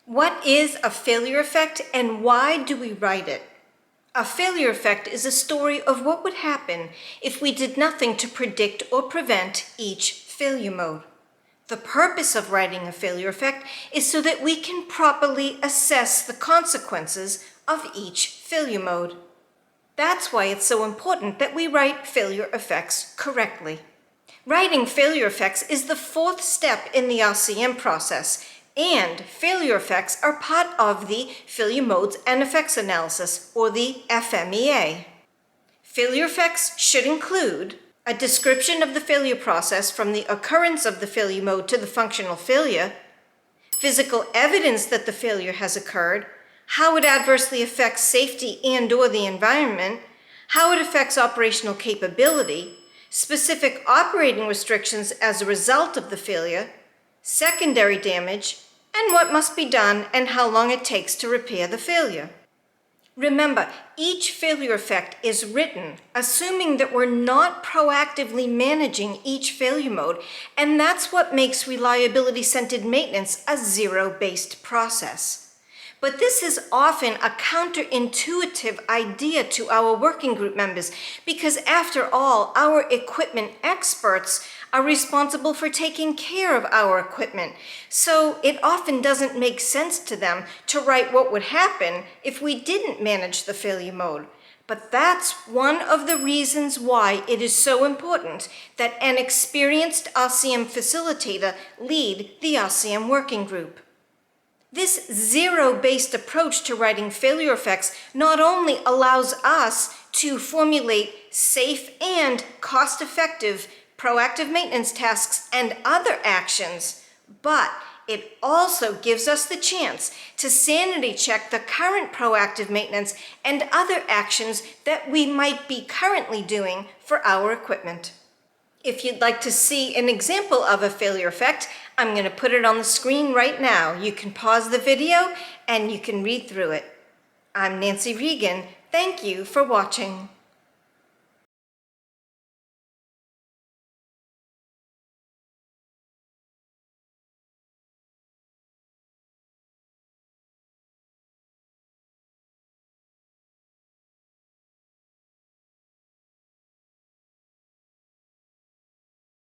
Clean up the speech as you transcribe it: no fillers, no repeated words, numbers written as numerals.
What is a failure effect and why do we write it? A failure effect is a story of what would happen if we did nothing to predict or prevent each failure mode. The purpose of writing a failure effect is so that we can properly assess the consequences of each failure mode. That's why it's so important that we write failure effects correctly. Writing failure effects is the fourth step in the RCM process, and failure effects are part of the failure modes and effects analysis, or the FMEA. Failure effects should include a description of the failure process from the occurrence of the failure mode to the functional failure, physical evidence that the failure has occurred, how it adversely affects safety and/or the environment, how it affects operational capability, specific operating restrictions as a result of the failure, secondary damage, and what must be done and how long it takes to repair the failure. Remember, each failure effect is written assuming that we're not proactively managing each failure mode, and that's what makes reliability-centered maintenance a zero-based process. But this is often a counterintuitive idea to our working group members because, after all, our equipment experts are responsible for taking care of our equipment. So it often doesn't make sense to them to write what would happen if we didn't manage the failure mode. But that's one of the reasons why it is so important that an experienced RCM facilitator lead the RCM working group. This zero-based approach to writing failure effects not only allows us to formulate safe and cost-effective proactive maintenance tasks and other actions, but it also gives us the chance to sanity check the current proactive maintenance and other actions that we might be currently doing for our equipment. If you'd like to see an example of a failure effect, I'm going to put it on the screen right now. You can pause the video and you can read through it. I'm Nancy Regan. Thank you for watching.